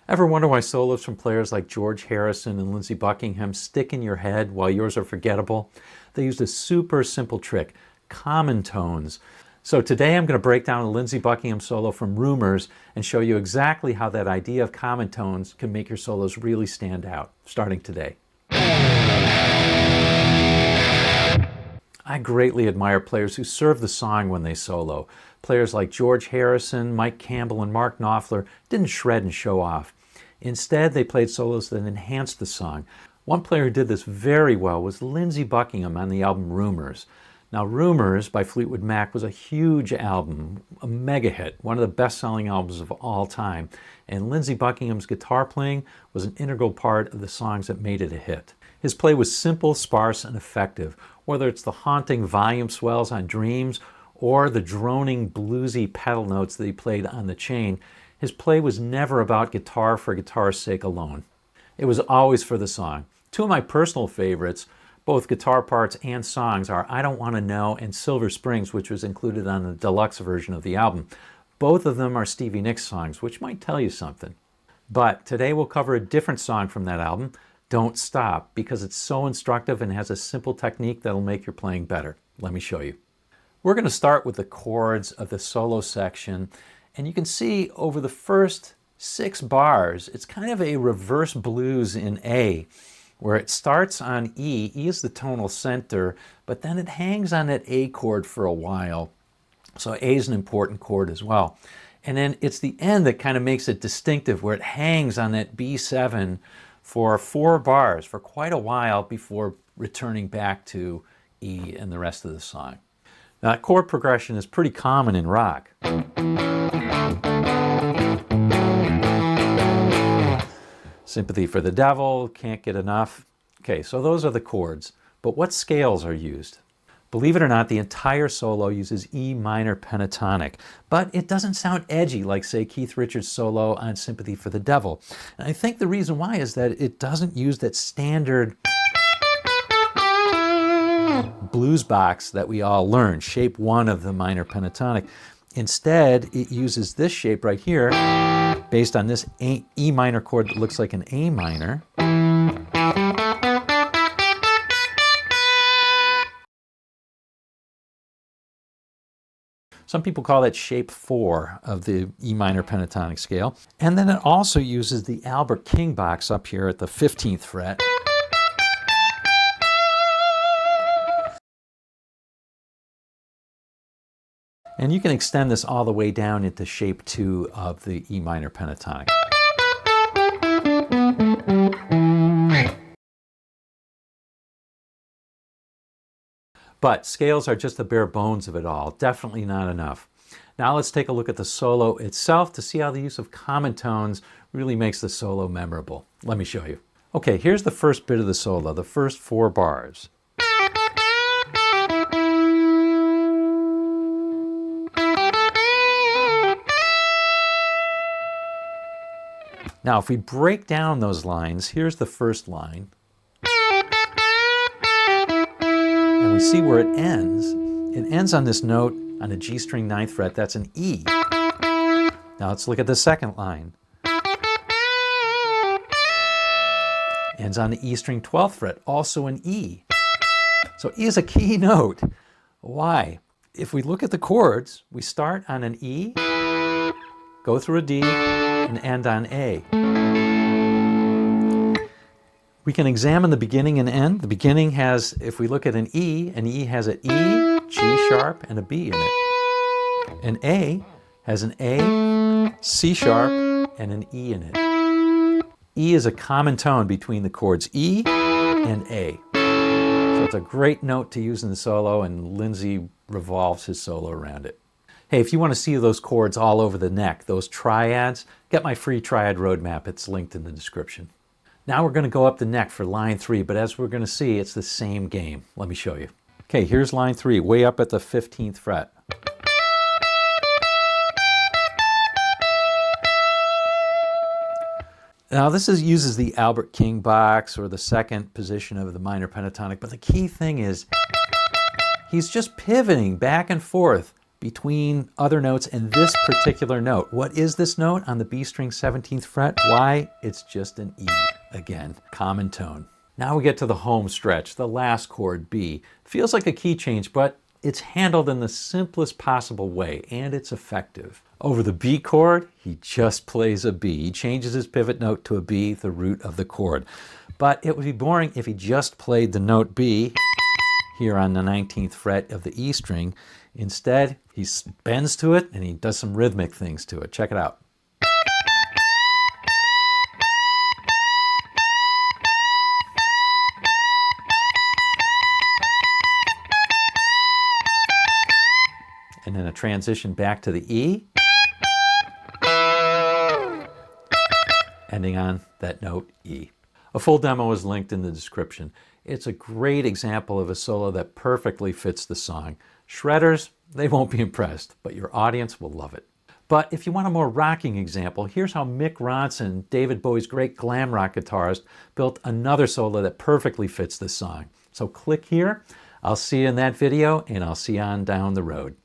Ever wonder why solos from players like George Harrison and Lindsey Buckingham stick in your head while yours are forgettable? They used a super simple trick, common tones. So today I'm going to break down a Lindsey Buckingham solo from Rumors and show you exactly how that idea of common tones can make your solos really stand out, starting today. I greatly admire players who serve the song when they solo. Players like George Harrison, Mike Campbell, and Mark Knopfler didn't shred and show off. Instead, they played solos that enhanced the song. One player who did this very well was Lindsey Buckingham on the album Rumors. Now, Rumors by Fleetwood Mac was a huge album, a mega hit, one of the best-selling albums of all time. And Lindsey Buckingham's guitar playing was an integral part of the songs that made it a hit. His play was simple, sparse, and effective, whether it's the haunting volume swells on Dreams or the droning, bluesy pedal notes that he played on The Chain. His play was never about guitar for guitar's sake alone. It was always for the song. Two of my personal favorites, both guitar parts and songs, are I Don't Want to Know and Silver Springs, which was included on the deluxe version of the album. Both of them are Stevie Nicks songs, which might tell you something. But today we'll cover a different song from that album, Don't Stop, because it's so instructive and has a simple technique that'll make your playing better. Let me show you. We're going to start with the chords of the solo section. And you can see over the first 6 bars, it's kind of a reverse blues in A, where it starts on E. E is the tonal center, but then it hangs on that A chord for a while. So A is an important chord as well. And then it's the end that kind of makes it distinctive, where it hangs on that B7 for 4 bars for quite a while before returning back to E and the rest of the song. Now, that chord progression is pretty common in rock. Sympathy for the Devil, Can't Get Enough. Okay, so those are the chords. But what scales are used? Believe it or not, the entire solo uses E minor pentatonic, but it doesn't sound edgy like, say, Keith Richards' solo on Sympathy for the Devil. And I think the reason why is that it doesn't use that standard blues box that we all learned, shape 1 of the minor pentatonic. Instead, it uses this shape right here, based on this E minor chord that looks like an A minor. Some people call that shape 4 of the E minor pentatonic scale. And then it also uses the Albert King box up here at the 15th fret. And you can extend this all the way down into shape 2 of the E minor pentatonic. But scales are just the bare bones of it all, definitely not enough. Now let's take a look at the solo itself to see how the use of common tones really makes the solo memorable. Let me show you. Okay, here's the first bit of the solo, the first 4 bars. Now, if we break down those lines, here's the first line. And we see where it ends. It ends on this note on a G string 9th fret. That's an E. Now let's look at the second line. Ends on the E string 12th fret, also an E. So E is a key note. Why? If we look at the chords, we start on an E, go through a D, and end on A. We can examine the beginning and end. The beginning has, if we look at an E has an E, G sharp, and a B in it. An A has an A, C sharp, and an E in it. E is a common tone between the chords E and A. So it's a great note to use in the solo, and Lindsey revolves his solo around it. Hey, if you want to see those chords all over the neck, those triads, get my free Triad roadmap. It's linked in the description. Now we're going to go up the neck for line 3, but as we're going to see, it's the same game. Let me show you. Okay, here's line 3, way up at the 15th fret. Now this uses the Albert King box, or the second position of the minor pentatonic, but the key thing is he's just pivoting back and forth between other notes and this particular note. What is this note on the B string 17th fret? Why? It's just an E. Again, common tone. Now we get to the home stretch, the last chord, B. Feels like a key change, but it's handled in the simplest possible way, and it's effective. Over the B chord, he just plays a B. He changes his pivot note to a B, the root of the chord. But it would be boring if he just played the note B here on the 19th fret of the E string. Instead, he bends to it and he does some rhythmic things to it. Check it out. And then a transition back to the E, ending on that note E. A full demo is linked in the description. It's a great example of a solo that perfectly fits the song. Shredders, they won't be impressed, but your audience will love it. But if you want a more rocking example, here's how Mick Ronson, David Bowie's great glam rock guitarist, built another solo that perfectly fits this song. So click here. I'll see you in that video, and I'll see you on down the road.